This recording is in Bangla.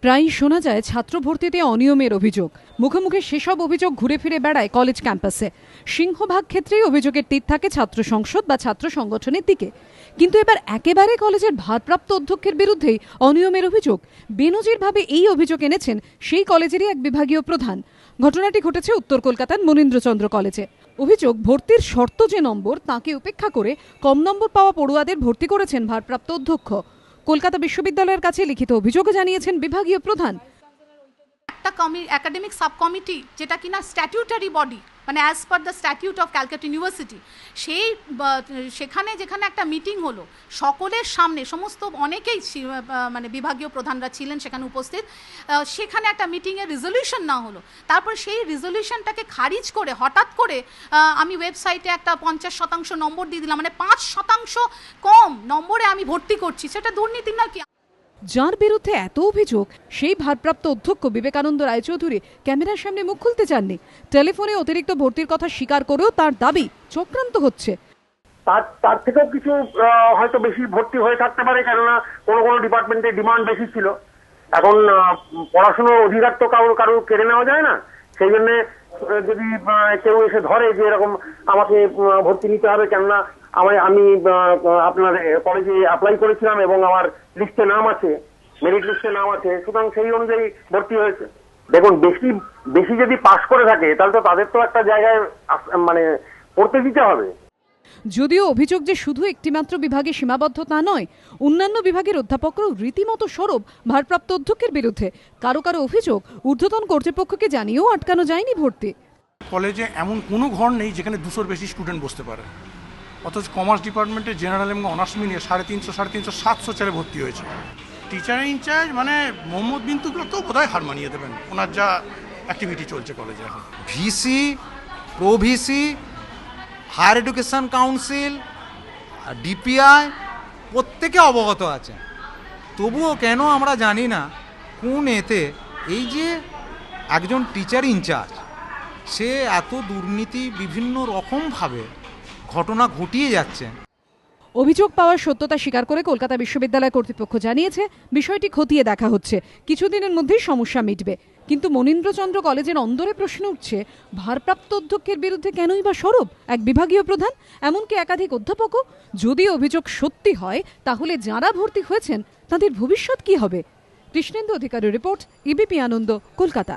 প্রায়ই শোনা যায় ছাত্র ভর্তিতে অনিয়মের অভিযোগ। মুখে মুখে সেসব অভিযোগ ঘুরে ফিরে বেড়ায় কলেজ ক্যাম্পাসে। সিংহভাগ ক্ষেত্রেই অভিযোগের তীর থাকে ছাত্র সংসদ বা ছাত্র সংগঠনের দিকে। কিন্তু এবার একেবারে কলেজের ভারপ্রাপ্ত অধ্যক্ষের বিরুদ্ধেই অনিয়মের অভিযোগ। বেনজিরভাবে এই অভিযোগ এনেছেন সেই কলেজেরই এক বিভাগীয় প্রধান। ঘটনাটি ঘটেছে উত্তর কলকাতার মনীন্দ্রচন্দ্র কলেজে। অভিযোগ, ভর্তির শর্ত যে নম্বর তাকে উপেক্ষা করে কম নম্বর পাওয়া পড়ুয়াদের ভর্তি করেছেন ভারপ্রাপ্ত অধ্যক্ষ। কলকাতা বিশ্ববিদ্যালয়ের কাছে লিখিত অভিযোগে জানিয়েছেন বিভাগীয় প্রধান, একটা একাডেমিক সাব কমিটি যেটা কিনা স্ট্যাটিউটারি বডি, মানে as per the statute of Calcutta university, সেখানে যেখানে একটা মিটিং হলো সকলের সামনে, সমস্ত অনেকেই মানে বিভাগীয় প্রধানরা ছিলেন সেখানে উপস্থিত, সেখানে একটা মিটিংয়ের রেজলিউশন না হলো, তারপর সেই রেজলিউশনটাকে খারিজ করে হঠাৎ করে আমি ওয়েবসাইটে একটা 50% নম্বর দিয়ে দিলাম, মানে 5% কম নম্বরে আমি ভর্তি করছি, সেটা দুর্নীতি না কি? যার বিরুদ্ধে এত অভিযোগ সেই ভারপ্রাপ্ত অধ্যক্ষ বিবেকানন্দ রায়চৌধুরী ক্যামেরার সামনে মুখ খুলতে চাননি। টেলিফোনে অতিরিক্ত ভর্তির কথা স্বীকার করেও তার দাবি চক্রান্ত হচ্ছে। তার থেকেও কিছু হয়তো বেশি ভর্তি হয়ে থাকতে পারে, কেননা কোনো কোনো ডিপার্টমেন্টে ডিমান্ড বেশি ছিল। এখন পড়াশোনার অধিকার তো কারো কেড়ে নেওয়া যায় না। সেই জন্য যদি কেউ এসে ধরে যে এরকম আমাকে ভর্তি নিতে হবে, কেননা আমি আপনার কলেজে অ্যাপ্লাই করেছিলাম এবং আমার লিস্টে নাম আছে, মেরিট লিস্টে নাম আছে, সুতরাং সেই অনুযায়ী ভর্তি হয়েছে। দেখুন, বেশি যদি পাশ করে থাকে তাহলে তো তাদের তো একটা জায়গায় মানে পড়তে দিতে হবে। যদিও অভিযোগ যে শুধু একটিমাত্র বিভাগে সীমাবদ্ধ তা নয়, অন্যান্য বিভাগের অধ্যাপকরাও রীতিমতো সরব ভারপ্রাপ্ত অধ্যক্ষের বিরুদ্ধে। কারো কারো অভিযোগ, ঊর্ধ্বতন কর্তৃপক্ষকে জানিয়েও আটকানো যায়নি ভর্তি। কলেজে এমন কোনো ঘর নেই যেখানে 200-র বেশি স্টুডেন্ট বসতে পারে, অথচ কমার্স ডিপার্টমেন্টে জেনারেল এবং অনার্স মিলিয়ে 350, 700 ছেলে ভর্তি হয়েছে। টিচার ইনচার্জ মানে মোহাম্মদ বিন্তুগুলো তো বোধহয় হার মানিয়ে দেবেন, ওনার যা অ্যাক্টিভিটি চলছে কলেজে এখন। VC, pro VC, higher education council, DPI প্রত্যেকে অবগত আছে। তবুও কেন আমরা জানি না কোন এতে এই যে একজন টিচার ইনচার্জ সে এত দুর্নীতি বিভিন্ন রকমভাবে ঘটনা ঘটিয়ে যাচ্ছে। অভিযোগ পাওয়ার সত্যতা স্বীকার করে কলকাতা বিশ্ববিদ্যালয় কর্তৃপক্ষ জানিয়েছে বিষয়টি খতিয়ে দেখা হচ্ছে, কিছুদিনের মধ্যেই সমস্যা মিটবে। কিন্তু মনীন্দ্রচন্দ্র কলেজের অন্দরে প্রশ্ন উঠছে, ভারপ্রাপ্ত অধ্যক্ষের বিরুদ্ধে কেনই বা সরব এক বিভাগীয় প্রধান, এমনকি একাধিক অধ্যাপকও? যদি অভিযোগ সত্যি হয় তাহলে যারা ভর্তি হয়েছেন তাদের ভবিষ্যৎ কি হবে? কৃষ্ণেন্দু অধিকারীর রিপোর্ট, এবিপি আনন্দ, কলকাতা।